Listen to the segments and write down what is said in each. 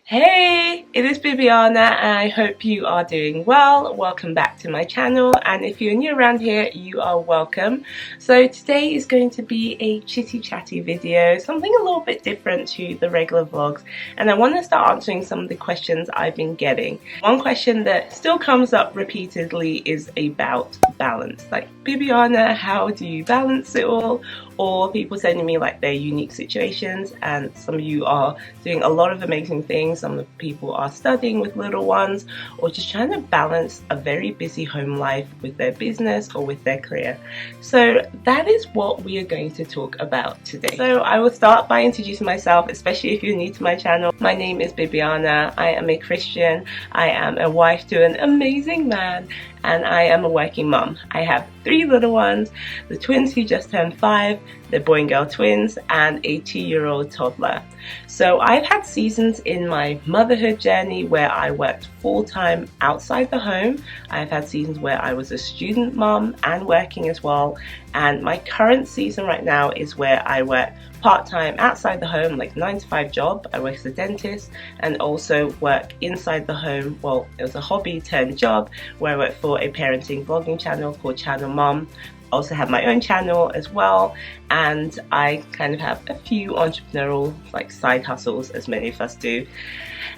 Hey, it is Bibiana and I hope you are doing well. Welcome back to my channel, and if you're new around here, you are welcome. So today is going to be a chitty chatty video, something a little bit different to the regular vlogs, and I want to start answering some of the questions I've been getting. One question that still comes up repeatedly is about balance. Like, Bibiana, how do you balance it all? Or people sending me like their unique situations, and some of you are doing a lot of amazing things. Some of the people are studying with little ones or just trying to balance a very busy home life with their business or with their career. So that is what we are going to talk about today. So I will start by introducing myself, especially if you're new to my channel. My name is Bibiana. I am a Christian. I am a wife to an amazing man, and I am a working mum. I have 3 little ones, the twins who just turned 5, the boy and girl twins, and a 2-year-old toddler. So I've had seasons in my motherhood journey where I worked full-time outside the home. I've had seasons where I was a student mum and working as well. And my current season right now is where I work part-time outside the home, like 9-to-5 job. I work as a dentist and also work inside the home. Well, it was a hobby turned job where I work for a parenting vlogging channel called Channel Mom. Also have my own channel as well, and I kind of have a few entrepreneurial like side hustles, as many of us do.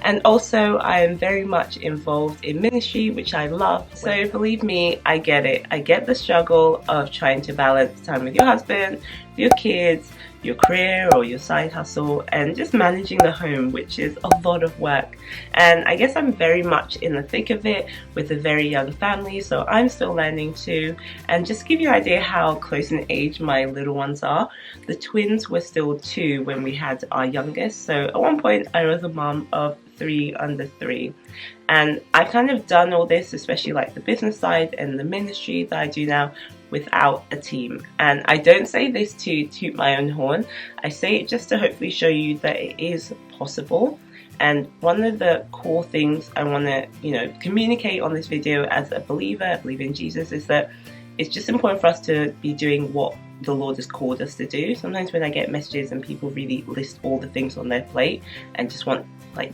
And also I am very much involved in ministry, which I love. So believe me, I get it. I get the struggle of trying to balance time with your husband, your kids, your career or your side hustle, and just managing the home, which is a lot of work. And I guess I'm very much in the thick of it with a very young family, so I'm still learning too. And just to give you an idea how close in age my little ones are, the twins were still 2 when we had our youngest. So at one point I was a mom of 3 under 3, and I've kind of done all this, especially like the business side and the ministry that I do now, without a team. And I don't say this to toot my own horn. I say it just to hopefully show you that it is possible. And one of the core things I want to, communicate on this video as a believer, I believe in Jesus, is that it's just important for us to be doing what the Lord has called us to do. Sometimes when I get messages and people really list all the things on their plate and just want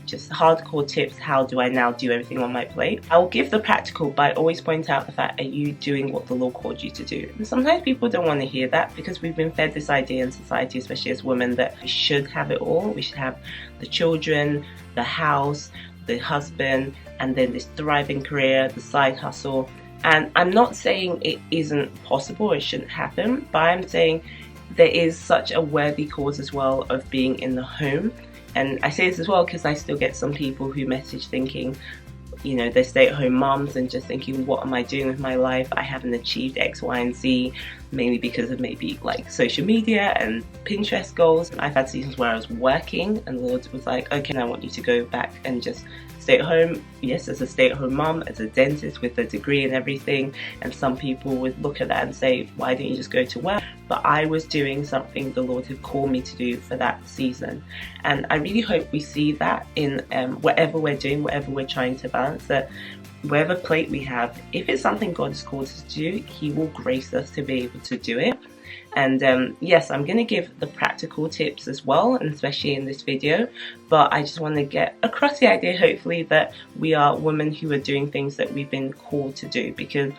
just hardcore tips, how do I now do everything on my plate? I'll give the practical, but I always point out the fact, are you doing what the Lord called you to do? And sometimes people don't want to hear that because we've been fed this idea in society, especially as women, that we should have it all. We should have the children, the house, the husband, and then this thriving career, the side hustle. And I'm not saying it isn't possible, it shouldn't happen, but I'm saying there is such a worthy cause as well of being in the home. And I say this as well because I still get some people who message thinking, they're stay-at-home moms and just thinking, what am I doing with my life? I haven't achieved X, Y, and Z, mainly because of maybe like social media and Pinterest goals. I've had seasons where I was working and the Lord was like, okay, I want you to go back and just stay at home. Yes, as a stay-at-home mom, as a dentist with a degree and everything. And some people would look at that and say, why don't you just go to work? But I was doing something the Lord had called me to do for that season. And I really hope we see that in whatever we're doing, whatever we're trying to balance, that whatever plate we have, if it's something God has called us to do, He will grace us to be able to do it. And yes, I'm going to give the practical tips as well, and especially in this video, but I just want to get across the idea, hopefully, that we are women who are doing things that we've been called to do, because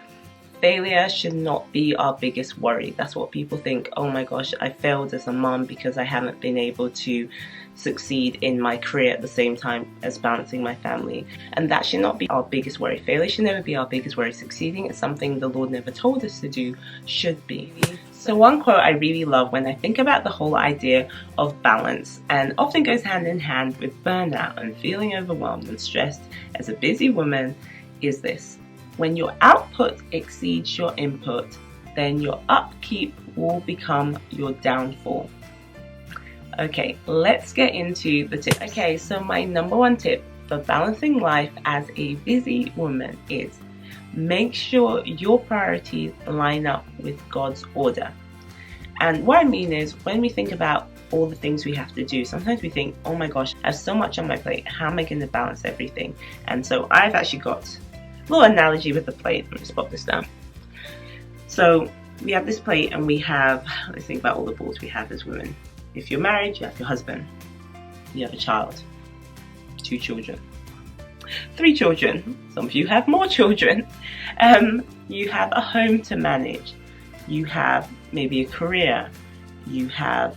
failure should not be our biggest worry. That's what people think. Oh my gosh, I failed as a mom because I haven't been able to succeed in my career at the same time as balancing my family. And that should not be our biggest worry. Failure should never be our biggest worry. Succeeding is something the Lord never told us to do, should be. So one quote I really love when I think about the whole idea of balance, and often goes hand in hand with burnout and feeling overwhelmed and stressed as a busy woman, is this: when your output exceeds your input, then your upkeep will become your downfall. Okay, let's get into the tips. Okay, so my number 1 tip for balancing life as a busy woman is make sure your priorities line up with God's order. And what I mean is, when we think about all the things we have to do, sometimes we think, oh my gosh, I have so much on my plate, how am I going to balance everything? And so I've actually got a little analogy with the plate. Let me just pop this down. So we have this plate and we have, let's think about all the balls we have as women. If you're married, you have your husband, you have a child, 2 children, 3 children, some of you have more children, you have a home to manage, you have maybe a career, you have,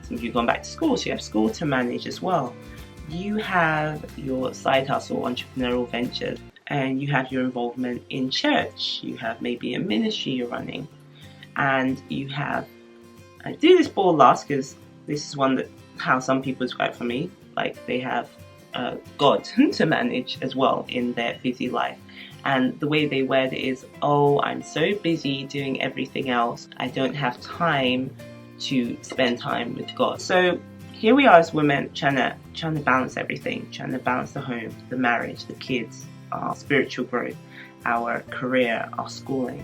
some of you gone back to school, so you have school to manage as well, you have your side hustle, entrepreneurial ventures, and you have your involvement in church, you have maybe a ministry you're running, and you have, I do this ball last because this is one that how some people describe for me, like they have God to manage as well in their busy life. And the way they word it is, oh, I'm so busy doing everything else, I don't have time to spend time with God. So here we are as women trying to balance everything, trying to balance the home, the marriage, the kids, our spiritual growth, our career, our schooling.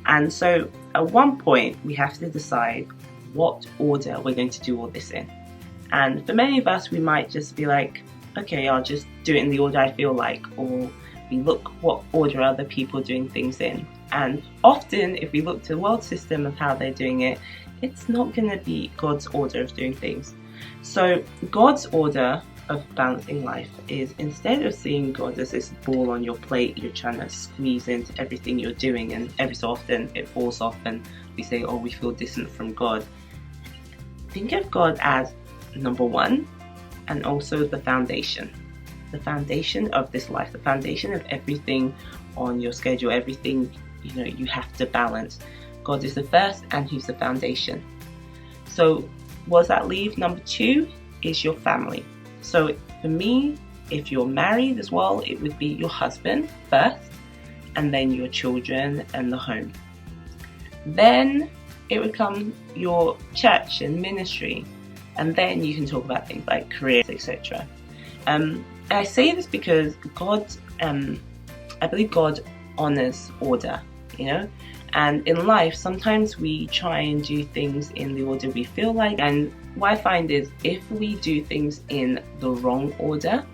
And so at one point we have to decide what order we're going to do all this in. And for many of us, we might just be like, okay, I'll just do it in the order I feel like, or we look what order other people are doing things in. And often if we look to the world system of how they're doing it, it's not going to be God's order of doing things. So God's order of balancing life is, instead of seeing God as this ball on your plate you're trying to squeeze into everything you're doing, and every so often it falls off and we say, oh, we feel distant from God, think of God as number one, and also the foundation of this life, the foundation of everything on your schedule, everything you have to balance. God is the first and He's the foundation. So what does that leave? Number 2 is your family. So for me, if you're married as well, it would be your husband first, and then your children and the home. Then it would come your church and ministry, and then you can talk about things like careers, etc. I say this because God, I believe God honors order, and in life sometimes we try and do things in the order we feel like, and what I find is if we do things in the wrong order,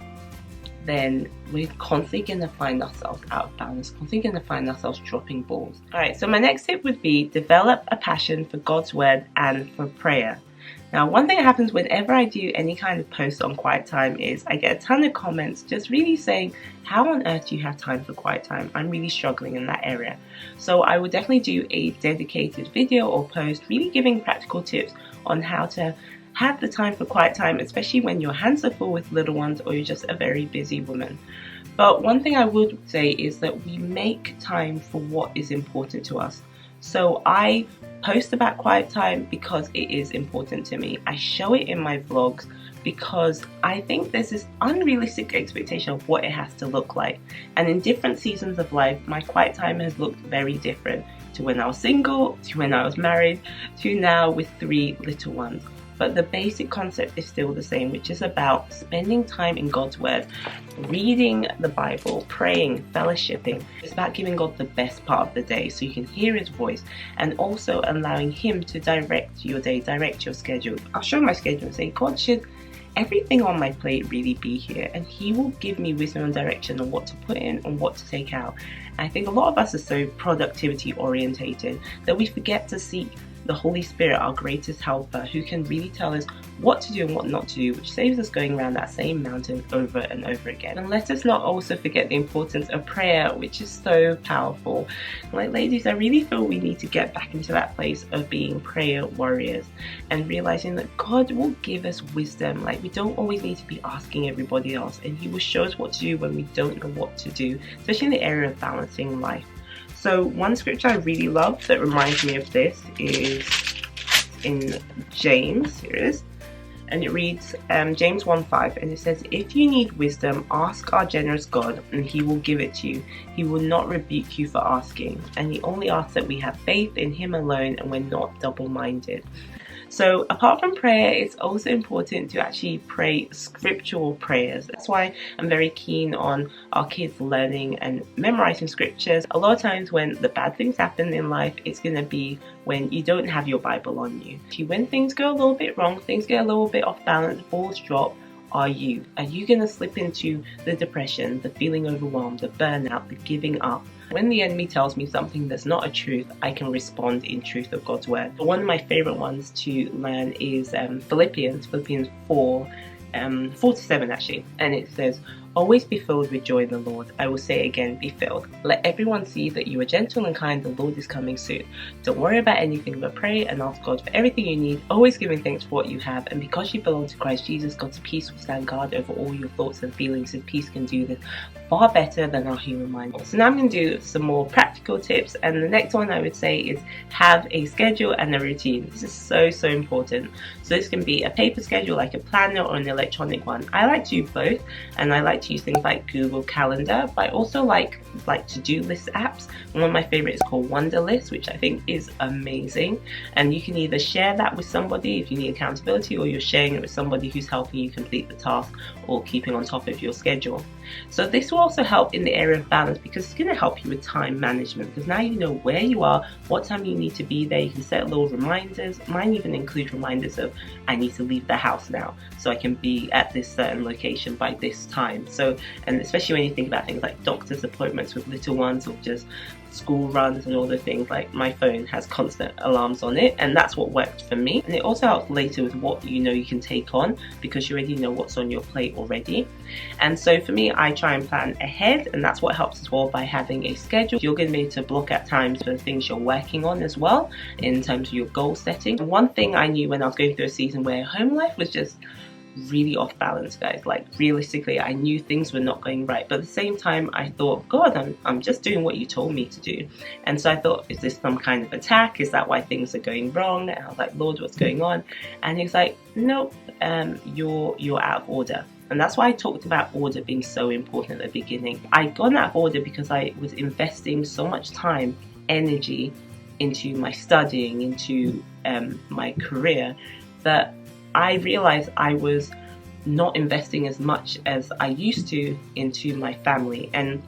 then we're constantly going to find ourselves out of balance, constantly going to find ourselves dropping balls. Alright, so my next tip would be develop a passion for God's word and for prayer. Now, one thing that happens whenever I do any kind of post on quiet time is I get a ton of comments just really saying, how on earth do you have time for quiet time? I'm really struggling in that area. So I would definitely do a dedicated video or post really giving practical tips on how to have the time for quiet time, especially when your hands are full with little ones or you're just a very busy woman. But one thing I would say is that we make time for what is important to us. So I post about quiet time because it is important to me. I show it in my vlogs because I think there's this unrealistic expectation of what it has to look like. And in different seasons of life, my quiet time has looked very different to when I was single, to when I was married, to now with 3 little ones. But the basic concept is still the same, which is about spending time in God's word, reading the Bible, praying, fellowshipping. It's about giving God the best part of the day so you can hear His voice, and also allowing Him to direct your day, direct your schedule. I'll show my schedule and say, God, should everything on my plate really be here? And He will give me wisdom and direction on what to put in and what to take out. I think a lot of us are so productivity orientated that we forget to seek the Holy Spirit, our greatest helper, who can really tell us what to do and what not to do, which saves us going around that same mountain over and over again. And let us not also forget the importance of prayer, which is so powerful. Like, ladies, I really feel we need to get back into that place of being prayer warriors and realizing that God will give us wisdom. Like, we don't always need to be asking everybody else, and He will show us what to do when we don't know what to do, especially in the area of balancing life. So one scripture I really love that reminds me of this is in James. Here it is. And it reads James 1:5, and it says, if you need wisdom, ask our generous God and He will give it to you. He will not rebuke you for asking, and He only asks that we have faith in Him alone and we're not double-minded. So apart from prayer, it's also important to actually pray scriptural prayers. That's why I'm very keen on our kids learning and memorizing scriptures. A lot of times when the bad things happen in life, it's going to be when you don't have your Bible on you. When things go a little bit wrong, things get a little bit off balance, balls drop, are you going to slip into the depression, the feeling overwhelmed, the burnout, the giving up? When the enemy tells me something that's not a truth, I can respond in truth of God's word. One of my favorite ones to learn is Philippians 4. 47 actually, and it says, "Always be filled with joy in the Lord. I will say again, be filled. Let everyone see that you are gentle and kind. The Lord is coming soon. Don't worry about anything, but pray and ask God for everything you need, always giving thanks for what you have. And because you belong to Christ Jesus, God's peace will stand guard over all your thoughts and feelings. His peace can do this far better than our human mind." So now I'm going to do some more practical tips, and the next one I would say is have a schedule and a routine. This is so important. So this can be a paper schedule like a planner or an electronic one. I like to do both, and I like to use things like Google Calendar, but I also like to-do list apps. One of my favorites is called Wonderlist, which I think is amazing, and you can either share that with somebody if you need accountability, or you're sharing it with somebody who's helping you complete the task or keeping on top of your schedule. So this will also help in the area of balance, because it's going to help you with time management, because now you know where you are, what time you need to be there. You can set little reminders. Mine even include reminders of, I need to leave the house now so I can be at this certain location by this time. So, and especially when you think about things like doctor's appointments with little ones, or just school runs and all the things, like my phone has constant alarms on it, and that's what worked for me. And it also helps later with what you know you can take on, because you already know what's on your plate already. And so for me, I try and plan ahead, and that's what helps as well by having a schedule. You're going to be able to block out times for the things you're working on as well, in terms of your goal setting. One thing I knew when I was going through a season where home life was just really off balance, guys. Like, realistically, I knew things were not going right, but at the same time I thought, God, I'm just doing what you told me to do. And so I thought, is this some kind of attack? Is that why things are going wrong? And I was like, Lord, what's going on? And he's like, nope, you're out of order. And that's why I talked about order being so important at the beginning. I'd gone out of order because I was investing so much time, energy into my studying, into my career, that I realized I was not investing as much as I used to into my family. And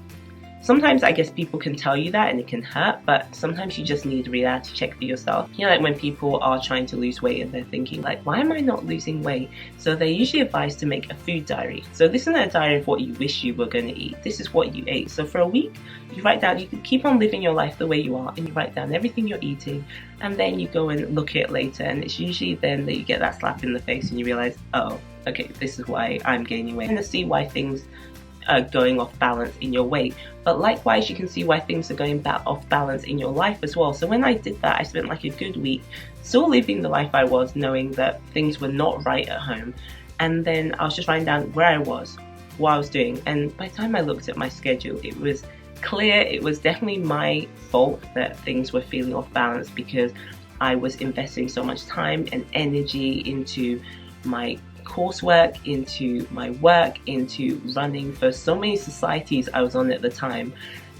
sometimes I guess people can tell you that and it can hurt, but sometimes you just need a reality check for yourself. You know, like when people are trying to lose weight and they're thinking like, why am I not losing weight? So they're usually advised to make a food diary. So this isn't a diary of what you wish you were going to eat. This is what you ate. So for a week, you write down, you can keep on living your life the way you are, and you write down everything you're eating, and then you go and look at it later, and it's usually then that you get that slap in the face and you realize, oh, okay, this is why I'm gaining weight. And to see why things are going off balance in your weight, but likewise you can see why things are going off balance in your life as well. So when I did that, I spent like a good week still living the life I was, knowing that things were not right at home, and then I was just writing down where I was, what I was doing, and by the time I looked at my schedule, it was clear it was definitely my fault that things were feeling off balance, because I was investing so much time and energy into my coursework, into my work, into running for so many societies I was on at the time,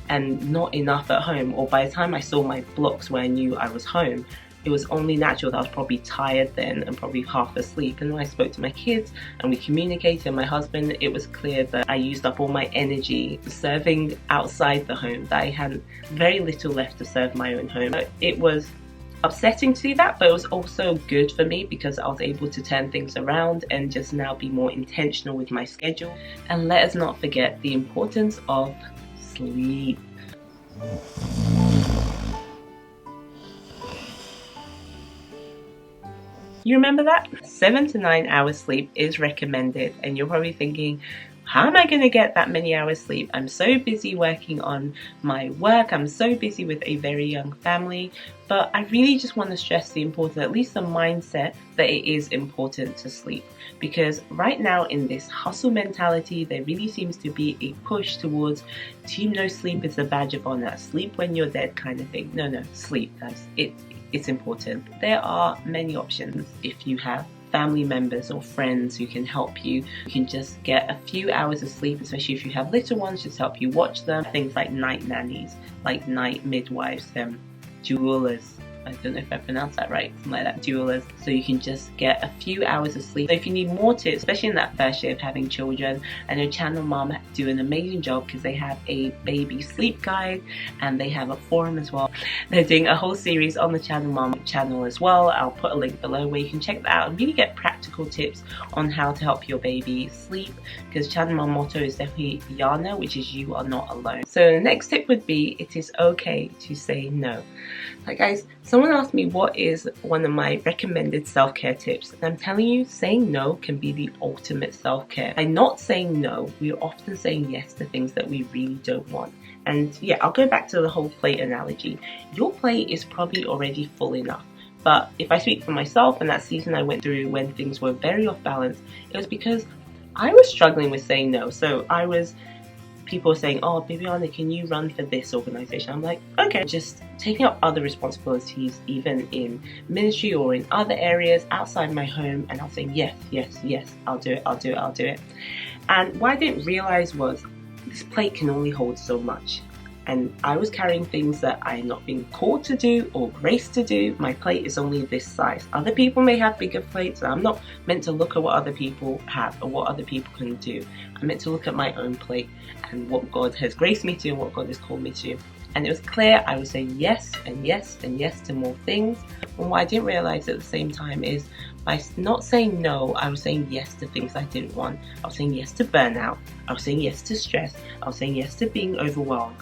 and not enough at home. Or by the time I saw my blocks where I knew I was home, it was only natural that I was probably tired then and probably half asleep. And when I spoke to my kids and we communicated, and my husband, it was clear that I used up all my energy serving outside the home, that I had very little left to serve my own home. It was upsetting to see that, but it was also good for me because I was able to turn things around and just now be more intentional with my schedule. And let us not forget the importance of sleep. You remember that? 7 to 9 hours sleep is recommended, and you're probably thinking, how am I going to get that many hours sleep? I'm so busy working on my work, I'm so busy with a very young family. But I really just want to stress the importance, at least the mindset, that it is important to sleep. Because right now in this hustle mentality, there really seems to be a push towards, do you know sleep is a badge of honor? Sleep when you're dead kind of thing. No, sleep, guys. It's important. There are many options. If you have family members or friends who can help you, you can just get a few hours of sleep, especially if you have little ones, just help you watch them. Things like night nannies, like night midwives, doulas. I don't know if I pronounced that right, something like that, doulas. So you can just get a few hours of sleep. So if you need more tips, especially in that first year of having children, I know Channel Mom do an amazing job because they have a baby sleep guide and they have a forum as well. They're doing a whole series on the Channel Mom channel as well. I'll put a link below where you can check that out and really get practical tips on how to help your baby sleep, because Channel Mom motto is definitely Bibiana, which is you are not alone. So the next tip would be, it is okay to say no. Like guys, Someone asked me what is one of my recommended self-care tips, and I'm telling you, saying no can be the ultimate self-care. By not saying no, we're often saying yes to things that we really don't want. And yeah, I'll go back to the whole plate analogy. Your plate is probably already full enough. But if I speak for myself, and that season I went through when things were very off balance, it was because I was struggling with saying no. So people were saying, oh, Bibiana, can you run for this organization? I'm like, okay. Just taking up other responsibilities, even in ministry or in other areas outside my home, and I'll say, yes, yes, yes, I'll do it. And what I didn't realize was this plate can only hold so much. And I was carrying things that I had not been called to do or graced to do. My plate is only this size. Other people may have bigger plates, and I'm not meant to look at what other people have or what other people can do. I'm meant to look at my own plate and what God has graced me to and what God has called me to. And it was clear I was saying yes and yes and yes to more things. And what I didn't realize at the same time is by not saying no, I was saying yes to things I didn't want. I was saying yes to burnout. I was saying yes to stress. I was saying yes to being overwhelmed.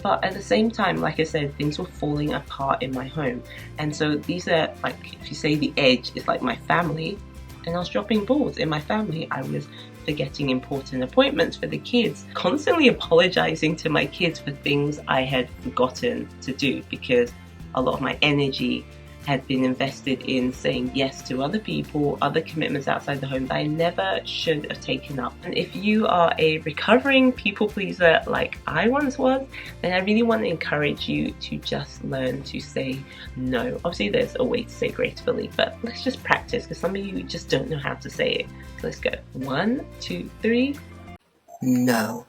But at the same time, like I said, things were falling apart in my home. And so these are, like, if you say the edge is like my family, and I was dropping balls in my family. I was forgetting important appointments for the kids, constantly apologizing to my kids for things I had forgotten to do because a lot of my energy had been invested in saying yes to other people, other commitments outside the home that I never should have taken up. And if you are a recovering people pleaser like I once was, then I really want to encourage you to just learn to say no. Obviously there's a way to say gracefully, but let's just practice because some of you just don't know how to say it. So let's go. 1, 2, 3. No.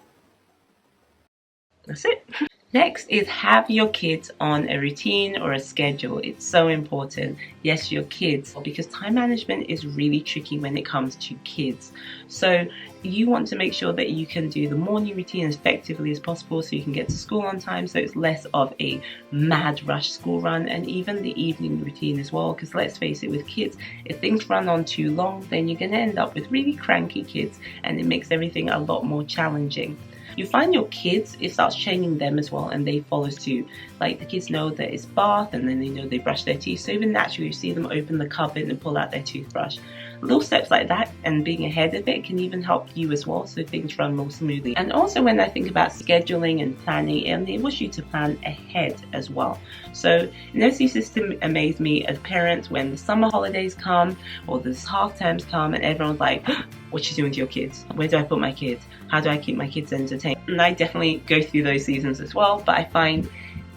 That's it. Next is have your kids on a routine or a schedule. It's so important. Yes, your kids, because time management is really tricky when it comes to kids. So you want to make sure that you can do the morning routine as effectively as possible so you can get to school on time, so it's less of a mad rush school run, and even the evening routine as well, because let's face it, with kids, if things run on too long, then you're going to end up with really cranky kids and it makes everything a lot more challenging. You find your kids, it starts training them as well, and they follow suit. Like the kids know that it's bath, and then they know they brush their teeth. So even naturally, you see them open the cupboard and pull out their toothbrush. Little steps like that and being ahead of it can even help you as well, so things run more smoothly. And also when I think about scheduling and planning, it enables you to plan ahead as well. So this system amazed me as parents when the summer holidays come or the half terms come and everyone's like, what you doing to your kids? Where do I put my kids? How do I keep my kids entertained? And I definitely go through those seasons as well, but I find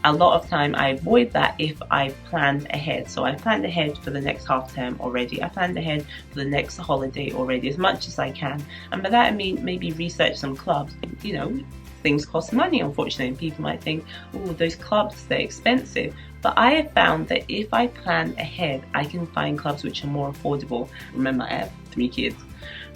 a lot of time I avoid that if I planned ahead. So I planned ahead for the next half term already. I planned ahead for the next holiday already as much as I can. And by that I mean maybe research some clubs. You know, things cost money, unfortunately, and people might think, oh, those clubs, they're expensive. But I have found that if I plan ahead, I can find clubs which are more affordable. Remember, I have 3 kids.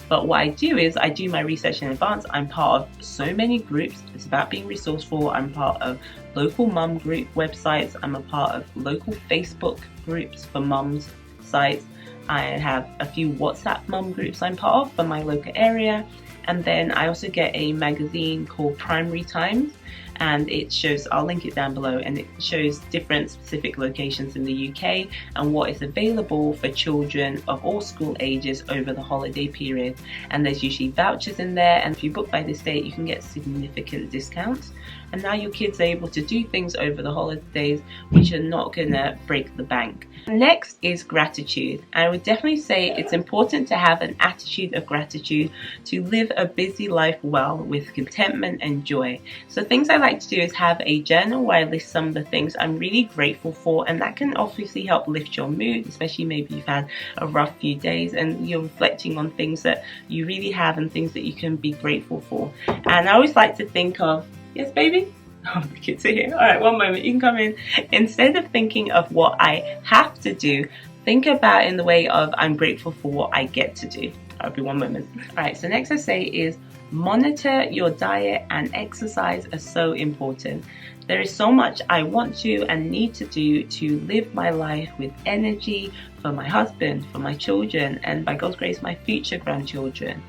But what I do is I do my research in advance. I'm part of so many groups. It's about being resourceful. I'm part of local mum group websites. I'm a part of local Facebook groups for mums sites. I have a few WhatsApp mum groups I'm part of for my local area. And then I also get a magazine called Primary Times, and it shows, I'll link it down below, and it shows different specific locations in the UK and what is available for children of all school ages over the holiday period. And there's usually vouchers in there, and if you book by this date you can get significant discounts. And now your kids are able to do things over the holidays which are not gonna break the bank. Next is gratitude. I would definitely say it's important to have an attitude of gratitude to live a busy life well with contentment and joy. So things I like to do is have a journal where I list some of the things I'm really grateful for, and that can obviously help lift your mood, especially maybe you've had a rough few days and you're reflecting on things that you really have and things that you can be grateful for. And I always like to think of, yes baby? Oh, the kids are here. Alright, one moment, you can come in. Instead of thinking of what I have to do, think about in the way of I'm grateful for what I get to do. I'll be one moment. Alright, so next I say is monitor your diet and exercise are so important. There is so much I want to and need to do to live my life with energy for my husband, for my children, and by God's grace, my future grandchildren.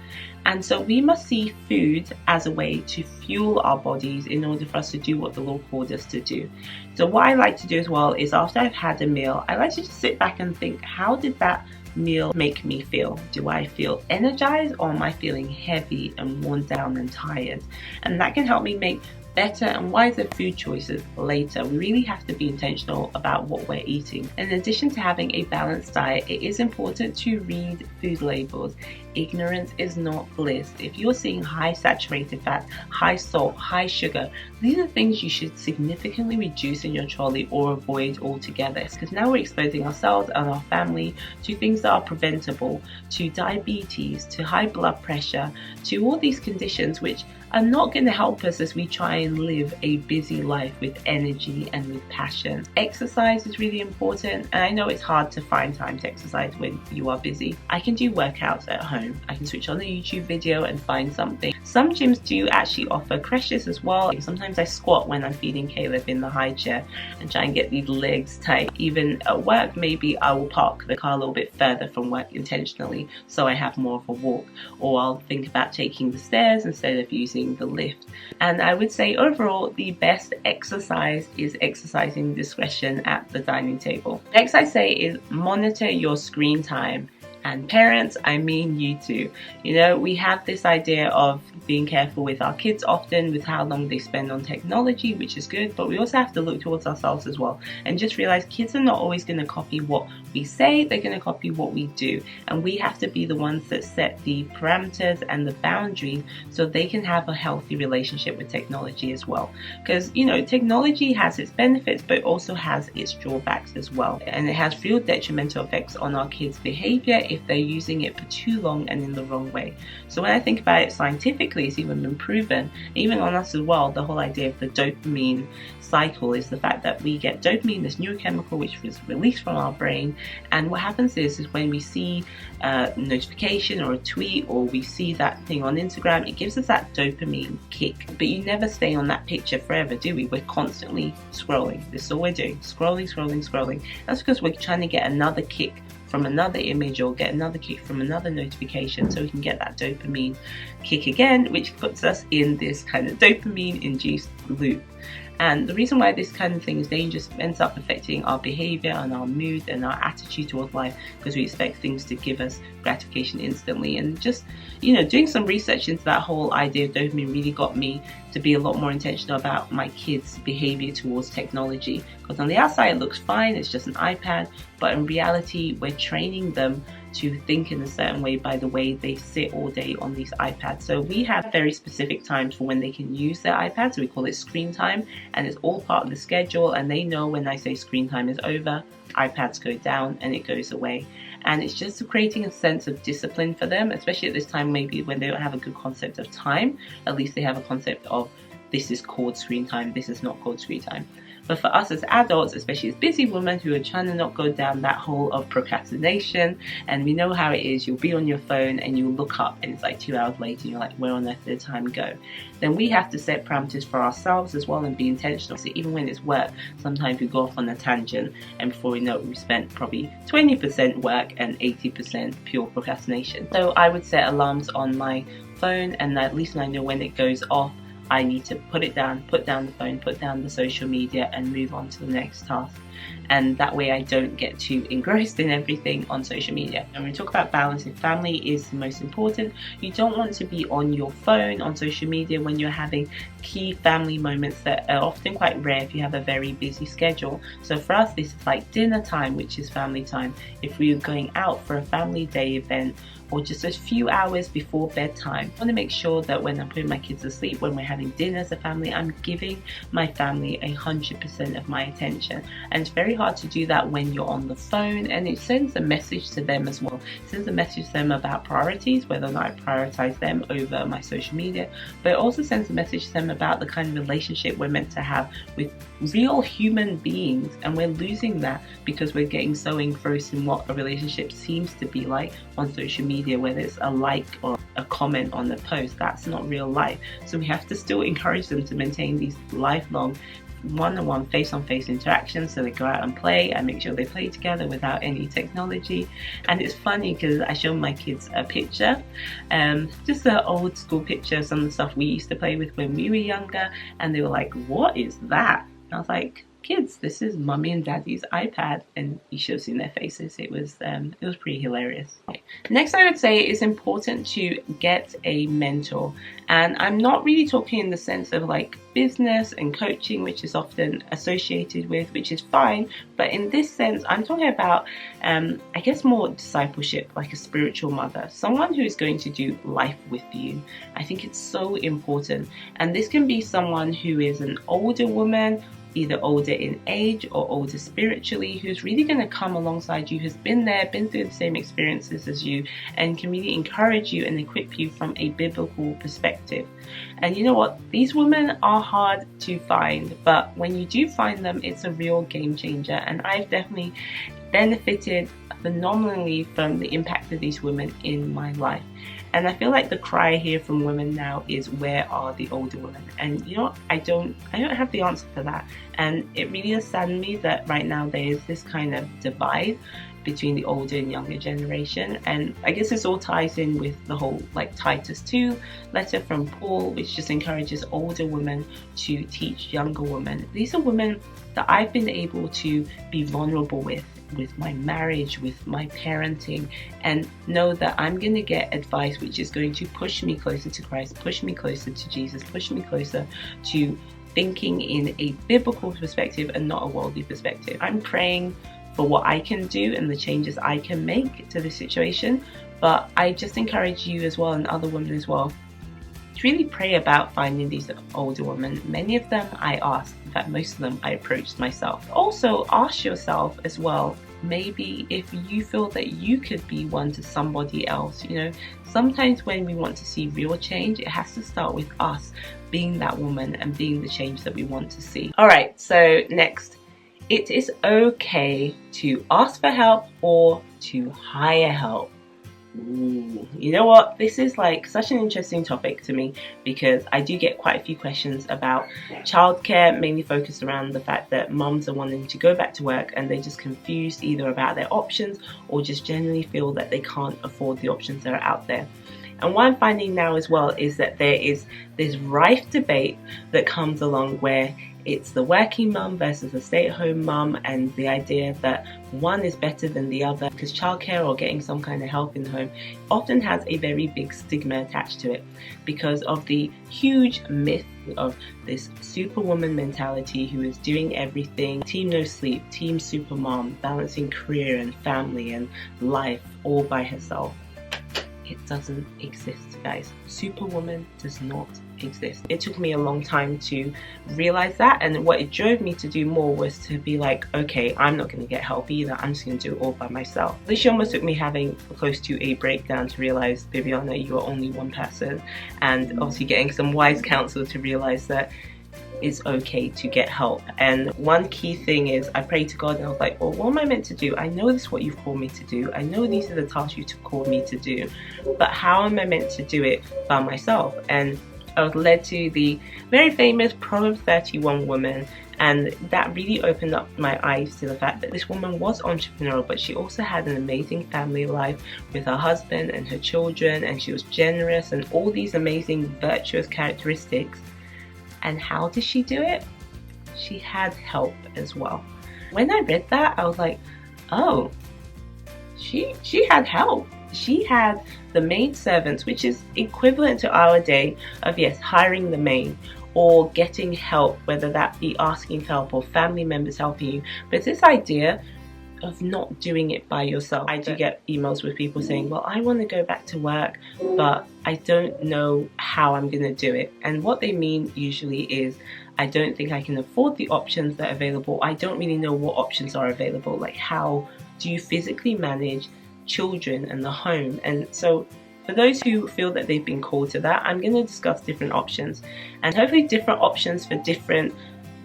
And so we must see food as a way to fuel our bodies in order for us to do what the Lord called us to do. So what I like to do as well is after I've had a meal, I like to just sit back and think, how did that meal make me feel? Do I feel energized, or am I feeling heavy and worn down and tired? And that can help me make better and wiser food choices later. We really have to be intentional about what we're eating. In addition to having a balanced diet, it is important to read food labels. Ignorance is not bliss. If you're seeing high saturated fat, high salt, high sugar, these are things you should significantly reduce in your trolley or avoid altogether, because now we're exposing ourselves and our family to things that are preventable, to diabetes, to high blood pressure, to all these conditions which are not going to help us as we try and live a busy life with energy and with passion. Exercise is really important, and I know it's hard to find time to exercise when you are busy. I can do workouts at home. I can switch on a YouTube video and find something. Some gyms do actually offer crashes as well. Sometimes I squat when I'm feeding Caleb in the high chair and try and get these legs tight. Even at work, maybe I will park the car a little bit further from work intentionally so I have more of a walk, or I'll think about taking the stairs instead of using the lift. And I would say overall the best exercise is exercising discretion at the dining table. Next, I say is monitor your screen time. And parents, I mean you too. You know, we have this idea of being careful with our kids often with how long they spend on technology, which is good, but we also have to look towards ourselves as well and just realize kids are not always going to copy what we say, they're going to copy what we do. And we have to be the ones that set the parameters and the boundaries so they can have a healthy relationship with technology as well. Because, you know, technology has its benefits, but also has its drawbacks as well. And it has real detrimental effects on our kids' behavior if they're using it for too long and in the wrong way. So when I think about it scientifically, it's even been proven, even on us as well, the whole idea of the dopamine cycle is the fact that we get dopamine, this neurochemical which is released from our brain, and what happens is when we see a notification or a tweet, or we see that thing on Instagram, it gives us that dopamine kick. But you never stay on that picture forever, do we? We're constantly scrolling. This is all we're doing, scrolling. That's because we're trying to get another kick from another image or get another kick from another notification, so we can get that dopamine kick again, which puts us in this kind of dopamine induced loop. And the reason why this kind of thing is dangerous ends up affecting our behavior and our mood and our attitude towards life, because we expect things to give us gratification instantly. And just, you know, doing some research into that whole idea of dopamine really got me to be a lot more intentional about my kids' behavior towards technology. Because on the outside it looks fine, it's just an iPad, but in reality we're training them to think in a certain way by the way they sit all day on these iPads. So we have very specific times for when they can use their iPads, so we call it screen time, and it's all part of the schedule, and they know when I say screen time is over, iPads go down and it goes away. And it's just creating a sense of discipline for them, especially at this time, maybe when they don't have a good concept of time, at least they have a concept of this is called screen time, this is not called screen time. But for us as adults, especially as busy women who are trying to not go down that hole of procrastination, and we know how it is, you'll be on your phone and you'll look up and it's like 2 hours later and you're like, where on earth did the time go? Then we have to set parameters for ourselves as well and be intentional. So even when it's work, sometimes we go off on a tangent, and before we know it, we spent probably 20% work and 80% pure procrastination. So I would set alarms on my phone, and at least I know when it goes off, I need to put it down, put down the phone, put down the social media, and move on to the next task. And that way I don't get too engrossed in everything on social media. And when we talk about balance, if family is the most important, you don't want to be on your phone, on social media, when you're having key family moments that are often quite rare if you have a very busy schedule. So for us, this is like dinner time, which is family time. If we're going out for a family day event, or just a few hours before bedtime, I want to make sure that when I'm putting my kids to sleep, when we're having dinner as a family, I'm giving my family 100% of my attention. And it's very hard to do that when you're on the phone, and it sends a message to them as well. It sends a message to them about priorities, whether or not I prioritize them over my social media, but it also sends a message to them about the kind of relationship we're meant to have with real human beings, and we're losing that because we're getting so engrossed in what a relationship seems to be like on social media, whether it's a like or a comment on the post. That's not real life. So we have to still encourage them to maintain these lifelong one-on-one face-on-face interaction. So they go out and play. I make sure they play together without any technology. And it's funny because I show my kids a picture, just an old school picture of some of the stuff we used to play with when we were younger, and they were like, what is that? And I was like, kids, this is mummy and daddy's iPad. And you should have seen their faces. It was pretty hilarious. Okay. Next, I would say it's important to get a mentor, and I'm not really talking in the sense of like business and coaching, which is often associated with, which is fine, but in this sense I'm talking about I guess more discipleship, like a spiritual mother, someone who is going to do life with you. I think it's so important, and this can be someone who is an older woman, either older in age or older spiritually, who's really going to come alongside you, who's been there, been through the same experiences as you, and can really encourage you and equip you from a biblical perspective. And you know what? These women are hard to find, but when you do find them, it's a real game changer. And I've definitely benefited phenomenally from the impact of these women in my life. And I feel like the cry I hear from women now is, where are the older women? And you know what? I don't have the answer for that. And it really has saddened me that right now there is this kind of divide between the older and younger generation. And I guess this all ties in with the whole like Titus 2 letter from Paul, which just encourages older women to teach younger women. These are women that I've been able to be vulnerable with my marriage, with my parenting, and know that I'm going to get advice which is going to push me closer to Christ, push me closer to Jesus, push me closer to thinking in a biblical perspective and not a worldly perspective. I'm praying for what I can do and the changes I can make to this situation, but I just encourage you as well, and other women as well, to really pray about finding these older women. Many of them I asked, in fact most of them I approached myself. Also ask yourself as well, maybe if you feel that you could be one to somebody else. You know, sometimes when we want to see real change, it has to start with us being that woman and being the change that we want to see. Alright, so next, it is okay to ask for help or to hire help. Ooh, you know what, this is like such an interesting topic to me, because I do get quite a few questions about childcare, mainly focused around the fact that mums are wanting to go back to work and they're just confused either about their options or just generally feel that they can't afford the options that are out there. And what I'm finding now as well is that there is this rife debate that comes along where it's the working mum versus the stay-at-home mum, and the idea that one is better than the other, because childcare or getting some kind of help in the home often has a very big stigma attached to it because of the huge myth of this superwoman mentality who is doing everything, team no sleep, team super mom, balancing career and family and life all by herself. It doesn't exist, guys. Superwoman does not exist. It took me a long time to realize that, and what it drove me to do more was to be like, okay, I'm not going to get help either, I'm just going to do it all by myself. This almost took me having close to a breakdown to realize, Bibiana, you are only one person, and obviously getting some wise counsel to realize that it's okay to get help. And one key thing is, I prayed to God and I was like, well, what am I meant to do? I know this is what you've called me to do. I know these are the tasks you've called me to do, but how am I meant to do it by myself? And I was led to the very famous Proverbs 31 woman, and that really opened up my eyes to the fact that this woman was entrepreneurial, but she also had an amazing family life with her husband and her children, and she was generous and all these amazing virtuous characteristics. And how did she do it? She had help as well. When I read that, I was like, oh, she had help. She had the maid servants, which is equivalent to our day of, yes, hiring the maid or getting help, whether that be asking for help or family members helping you. But it's this idea of not doing it by yourself. I do get emails with people saying, well, I want to go back to work, but I don't know how I'm going to do it. And what they mean usually is, I don't think I can afford the options that are available. I don't really know what options are available. Like, how do you physically manage children and the home? And so for those who feel that they've been called to that, I'm going to discuss different options, and hopefully different options for different,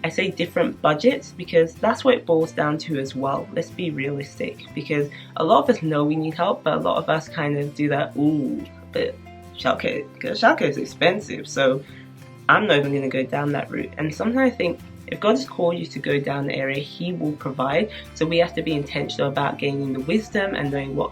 I say different budgets, because that's what it boils down to as well. Let's be realistic, because a lot of us know we need help, but a lot of us kind of do that, ooh, but childcare is expensive, so I'm not even going to go down that route. And sometimes I think If God has called you to go down the area, He will provide. So we have to be intentional about gaining the wisdom and knowing what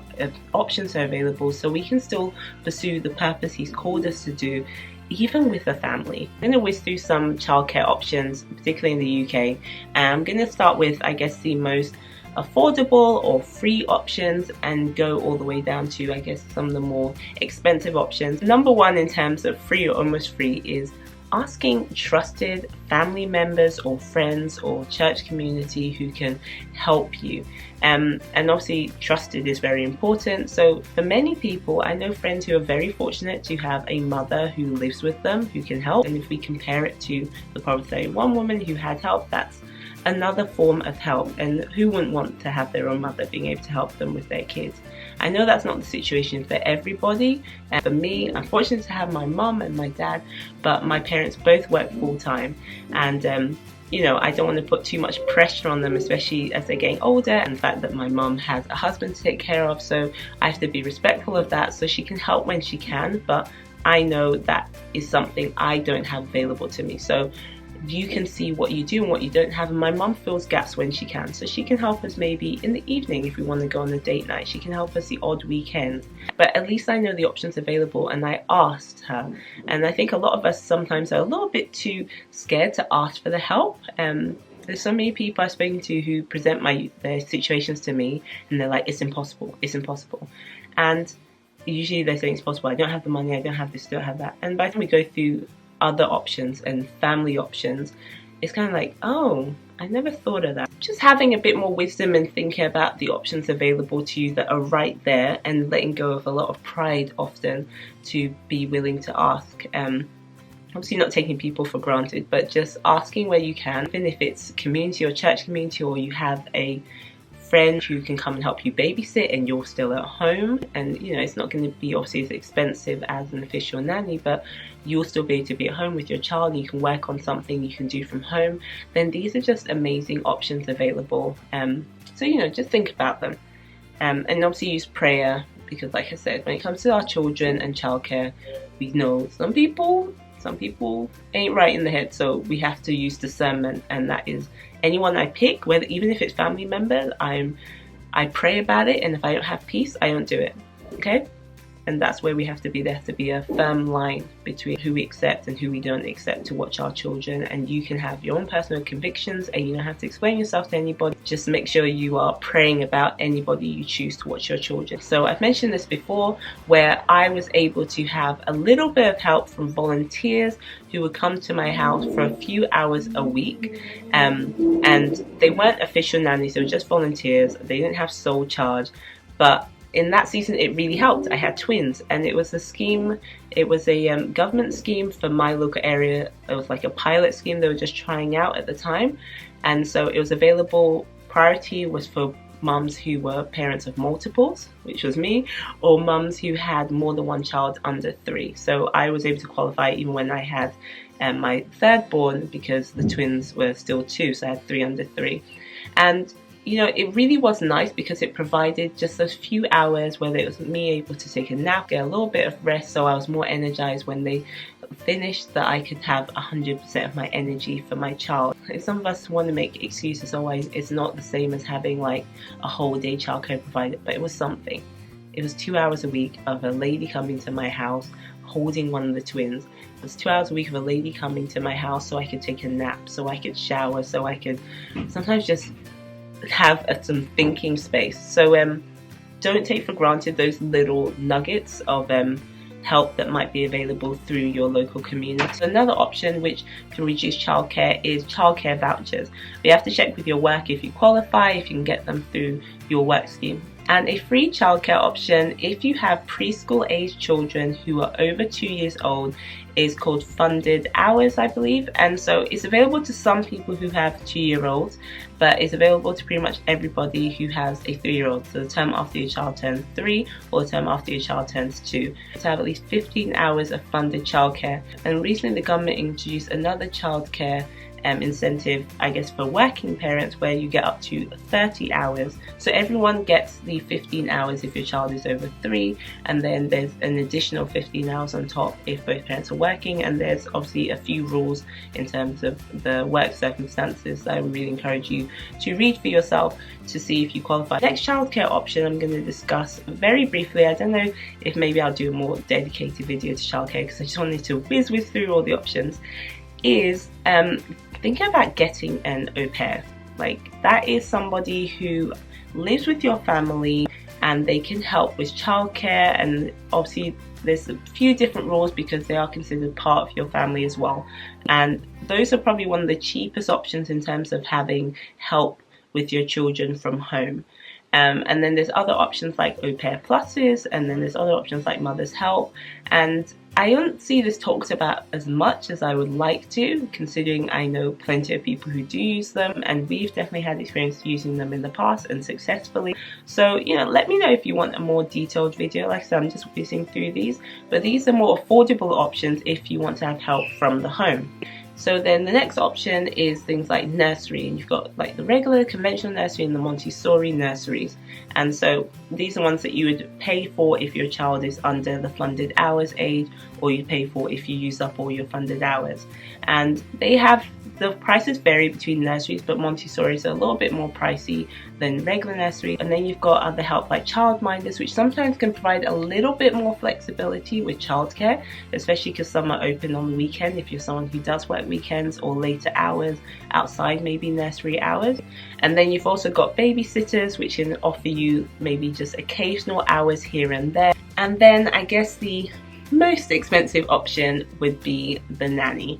options are available so we can still pursue the purpose He's called us to do, even with a family. I'm going to whiz through some childcare options, particularly in the UK. I'm going to start with, I guess, the most affordable or free options and go all the way down to, I guess, some of the more expensive options. Number one in terms of free or almost free is asking trusted family members or friends or church community who can help you. And obviously trusted is very important. So for many people, I know friends who are very fortunate to have a mother who lives with them who can help. And if we compare it to the Proverbs 31 woman who had help, that's another form of help. And who wouldn't want to have their own mother being able to help them with their kids? I know that's not the situation for everybody. For me, I'm fortunate to have my mum and my dad, but my parents both work full-time, and you know, I don't want to put too much pressure on them, especially as they're getting older, and the fact that my mum has a husband to take care of, so I have to be respectful of that. So she can help when she can, but I know that is something I don't have available to me. So you can see what you do and what you don't have, and my mum fills gaps when she can, so she can help us maybe in the evening if we want to go on a date night. She can help us the odd weekend, but at least I know the options available, and I asked her. And I think a lot of us sometimes are a little bit too scared to ask for the help. There's so many people I've spoken to who present their situations to me and they're like, it's impossible, and usually they're saying it's possible. I don't have the money, I don't have this, don't have that. And by the time we go through other options and family options, it's kind of like, oh, I never thought of that. Just having a bit more wisdom and thinking about the options available to you that are right there, and letting go of a lot of pride often to be willing to ask. Obviously not taking people for granted, but just asking where you can, even if it's community or church community, or you have a friend who can come and help you babysit and you're still at home. And you know, it's not going to be obviously as expensive as an official nanny, but you'll still be able to be at home with your child and you can work on something you can do from home. Then these are just amazing options available. So you know, just think about them, and obviously use prayer, because like I said, when it comes to our children and childcare, we know some people ain't right in the head, so we have to use discernment. And that is anyone I pick, whether even if it's family members, I pray about it, and if I don't have peace, I don't do it. Okay? And that's where we have to be. There has to be a firm line between who we accept and who we don't accept to watch our children. And you can have your own personal convictions and you don't have to explain yourself to anybody. Just make sure you are praying about anybody you choose to watch your children. So I've mentioned this before, where I was able to have a little bit of help from volunteers who would come to my house for a few hours a week. And they weren't official nannies, they were just volunteers. They didn't have sole charge, but in that season it really helped. I had twins, and it was a scheme, it was a government scheme for my local area. It was like a pilot scheme they were just trying out at the time, and so it was available. Priority was for mums who were parents of multiples, which was me, or mums who had more than one child under 3. So I was able to qualify even when I had my third born, because the twins were still 2, so I had 3 under 3. And you know, it really was nice because it provided just those few hours where it was me able to take a nap, get a little bit of rest, so I was more energized when they finished, that I could have 100% of my energy for my child. Some of us want to make excuses, always it's not the same as having like a whole day childcare provided, but it was something. It was 2 hours a week of a lady coming to my house holding one of the twins. It was 2 hours a week of a lady coming to my house so I could take a nap, so I could shower, so I could sometimes just have some thinking space. So don't take for granted those little nuggets of help that might be available through your local community. So another option which can reduce childcare is childcare vouchers. But you have to check with your work if you qualify, if you can get them through your work scheme. And a free childcare option, if you have preschool age children who are over 2 years old, is called funded hours, I believe. And so it's available to some people who have 2-year-olds, but it's available to pretty much everybody who has a 3-year-old. So the term after your child turns 3 or the term after your child turns 2. To have at least 15 hours of funded childcare. And recently the government introduced another childcare incentive, I guess, for working parents, where you get up to 30 hours. So everyone gets the 15 hours if your child is over 3, and then there's an additional 15 hours on top if both parents are working, and there's obviously a few rules in terms of the work circumstances that I would really encourage you to read for yourself to see if you qualify. Next childcare option I'm going to discuss very briefly. I don't know if maybe I'll do a more dedicated video to childcare because I just wanted to whiz through all the options, is thinking about getting an au pair. Like, that is somebody who lives with your family and they can help with childcare, and obviously there's a few different rules because they are considered part of your family as well, and those are probably one of the cheapest options in terms of having help with your children from home. And then there's other options like au pair pluses, and then there's other options like mother's help, and I don't see this talked about as much as I would like to, considering I know plenty of people who do use them, and we've definitely had experience using them in the past and successfully. So, you know, let me know if you want a more detailed video. Like I said, I'm just whizzing through these, but these are more affordable options if you want to have help from the home. So then the next option is things like nursery, and you've got like the regular conventional nursery and the Montessori nurseries. And so these are ones that you would pay for if your child is under the funded hours age, or you pay for if you use up all your funded hours. And they have, the prices vary between nurseries, but Montessori's are a little bit more pricey than regular nursery. And then you've got other help like childminders, which sometimes can provide a little bit more flexibility with childcare, especially because some are open on the weekend if you're someone who does work weekends or later hours outside maybe nursery hours. And then you've also got babysitters, which can offer you maybe just occasional hours here and there. And then I guess the most expensive option would be the nanny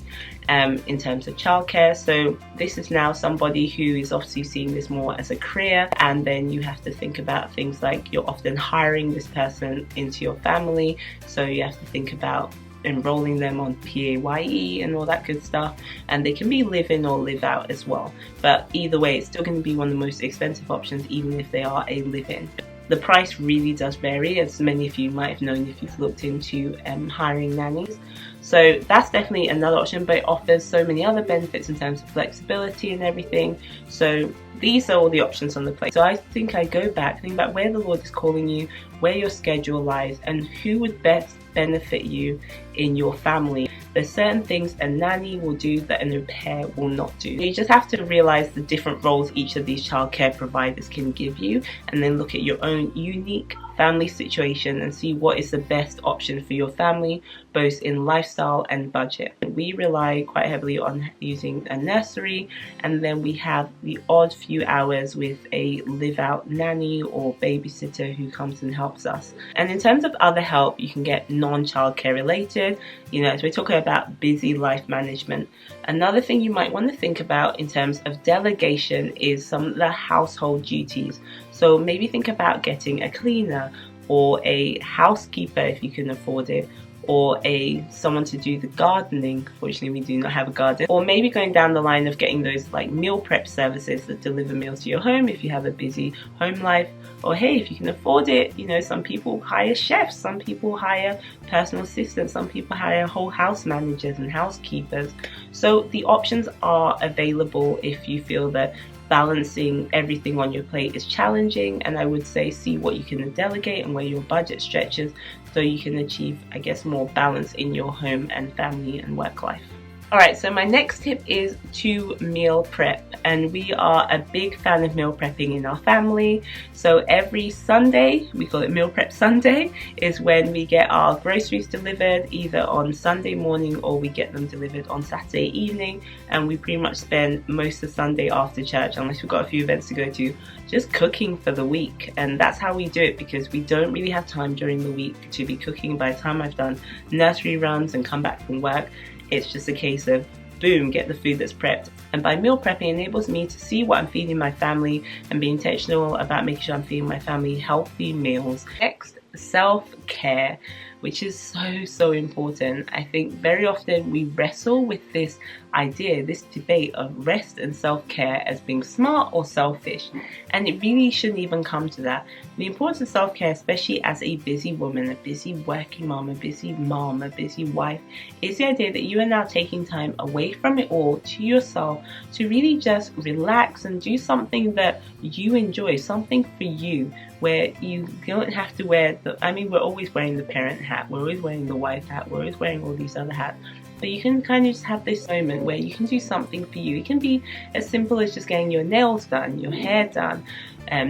in terms of childcare. So this is now somebody who is obviously seeing this more as a career, and then you have to think about things like you're often hiring this person into your family, so you have to think about enrolling them on PAYE and all that good stuff, and they can be live in or live out as well. But either way, it's still going to be one of the most expensive options, even if they are a live-in. The price really does vary, as many of you might have known if you've looked into hiring nannies. So that's definitely another option, but it offers so many other benefits in terms of flexibility and everything. So these are all the options on the plate. So I think I go back, think about where the Lord is calling you, where your schedule lies, and who would best benefit you in your family. There's certain things a nanny will do that an au pair will not do. You just have to realize the different roles each of these childcare providers can give you, and then look at your own unique family situation and see what is the best option for your family, both in lifestyle and budget. We rely quite heavily on using a nursery, and then we have the odd few hours with a live-out nanny or babysitter who comes and helps us. And in terms of other help, you can get non-childcare related, you know, as we're talking about busy life management. Another thing you might want to think about in terms of delegation is some of the household duties. So maybe think about getting a cleaner or a housekeeper if you can afford it, or someone to do the gardening. Fortunately, we do not have a garden. Or maybe going down the line of getting those like meal prep services that deliver meals to your home if you have a busy home life. Or hey, if you can afford it, you know, some people hire chefs, some people hire personal assistants, some people hire whole house managers and housekeepers. So the options are available if you feel that balancing everything on your plate is challenging, and I would say see what you can delegate and where your budget stretches so you can achieve, I guess, more balance in your home and family and work life. Alright, so my next tip is to meal prep, and we are a big fan of meal prepping in our family. So every Sunday, we call it Meal Prep Sunday, is when we get our groceries delivered either on Sunday morning or we get them delivered on Saturday evening, and we pretty much spend most of Sunday after church, unless we've got a few events to go to, just cooking for the week. And that's how we do it because we don't really have time during the week to be cooking. By the time I've done nursery runs and come back from work, it's just a case of boom, get the food that's prepped. And by meal prepping, it enables me to see what I'm feeding my family and be intentional about making sure I'm feeding my family healthy meals. Next, self-care, which is so important. I think very often we wrestle with this idea, this debate of rest and self-care as being smart or selfish, and it really shouldn't even come to that. The importance of self-care, especially as a busy woman, a busy working mom, a busy wife, is the idea that you are now taking time away from it all to yourself to really just relax and do something that you enjoy, something for you, where you don't have to wear we're always wearing the parent hat, we're always wearing the wife hat, we're always wearing all these other hats, but you can kind of just have this moment where you can do something for you. It can be as simple as just getting your nails done, your hair done,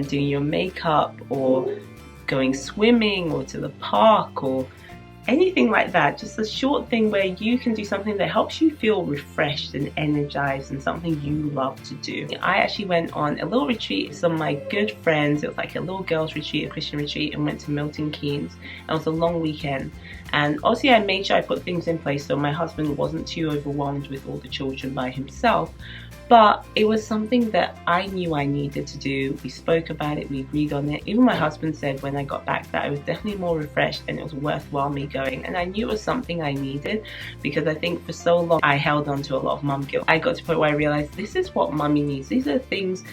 doing your makeup, or going swimming, or to the park, or anything like that. Just a short thing where you can do something that helps you feel refreshed and energized and something you love to do. I actually went on a little retreat with some of my good friends. It was like a little girls retreat, a Christian retreat, and went to Milton Keynes. It was a long weekend, and obviously I made sure I put things in place so my husband wasn't too overwhelmed with all the children by himself. But it was something that I knew I needed to do. We spoke about it, we agreed on it. Even my husband said when I got back that I was definitely more refreshed and it was worthwhile me going. And I knew it was something I needed, because I think for so long I held on to a lot of mum guilt. I got to the point where I realized this is what mummy needs. These are things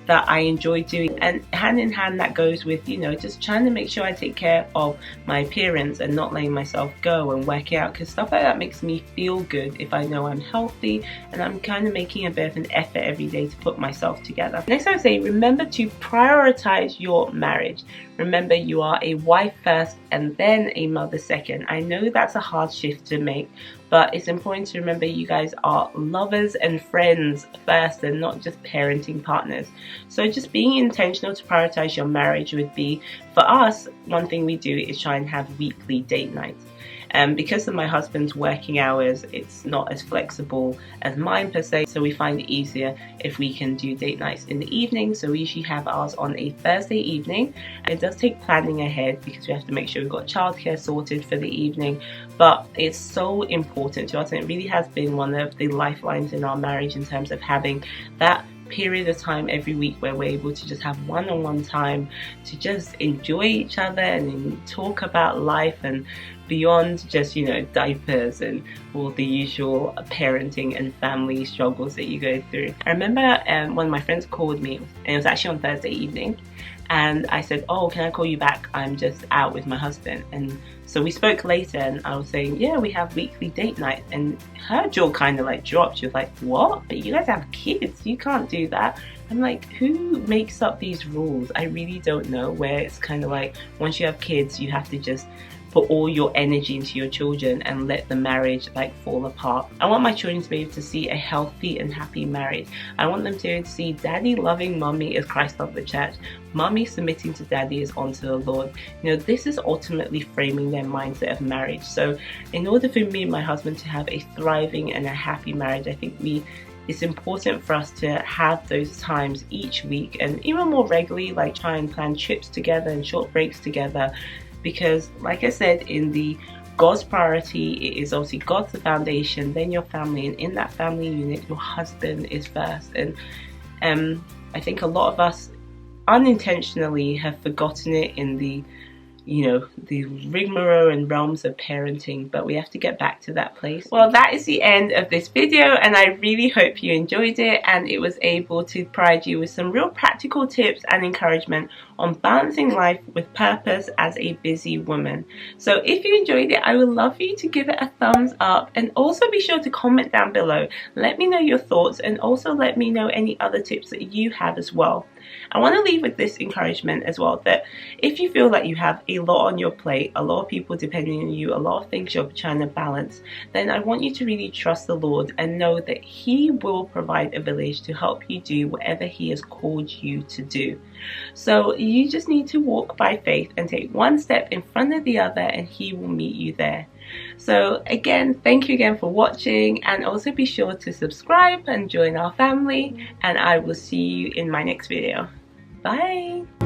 that I enjoy doing, and hand in hand that goes with, you know, just trying to make sure I take care of my appearance and not letting myself go and work out, because stuff like that makes me feel good if I know I'm healthy and I'm kind of making a bit of an effort every day to put myself together. Next, I would say remember to prioritize your marriage. Remember, you are a wife first and then a mother second. I know that's a hard shift to make, but it's important to remember you guys are lovers and friends first and not just parenting partners. So just being intentional to prioritize your marriage would be, for us, one thing we do is try and have weekly date nights. Because of my husband's working hours, it's not as flexible as mine per se, so we find it easier if we can do date nights in the evening. So we usually have ours on a Thursday evening. It does take planning ahead because we have to make sure we've got childcare sorted for the evening, but it's so important to us, and it really has been one of the lifelines in our marriage in terms of having that period of time every week where we're able to just have one-on-one time to just enjoy each other and talk about life and beyond just, you know, diapers and all the usual parenting and family struggles that you go through. I remember one of my friends called me, and it was actually on Thursday evening, and I said, oh, can I call you back? I'm just out with my husband. And so we spoke later, and I was saying, yeah, we have weekly date night. And her jaw kind of like dropped. She was like, what? But you guys have kids, you can't do that. I'm like, who makes up these rules? I really don't know, where it's kind of like once you have kids you have to just put all your energy into your children and let the marriage like fall apart. I want my children to be able to see a healthy and happy marriage. I want them to be able to see daddy loving mommy as Christ loved the church, mommy submitting to daddy as unto the Lord. You know, this is ultimately framing their mindset of marriage. So in order for me and my husband to have a thriving and a happy marriage, I think it's important for us to have those times each week, and even more regularly, like try and plan trips together and short breaks together. Because like I said, in the God's priority, it is obviously God's the foundation, then your family, and in that family unit your husband is first. And I think a lot of us unintentionally have forgotten it in the, you know, the rigmarole and realms of parenting, but we have to get back to that place. Well, that is the end of this video, and I really hope you enjoyed it and it was able to provide you with some real practical tips and encouragement on balancing life with purpose as a busy woman. So if you enjoyed it, I would love for you to give it a thumbs up, and also be sure to comment down below. Let me know your thoughts, and also let me know any other tips that you have as well. I want to leave with this encouragement as well, that if you feel like you have a lot on your plate, a lot of people depending on you, a lot of things you're trying to balance, then I want you to really trust the Lord and know that He will provide a village to help you do whatever He has called you to do. So you just need to walk by faith and take one step in front of the other, and He will meet you there. So again, thank you again for watching, and also be sure to subscribe and join our family, and I will see you in my next video. Bye!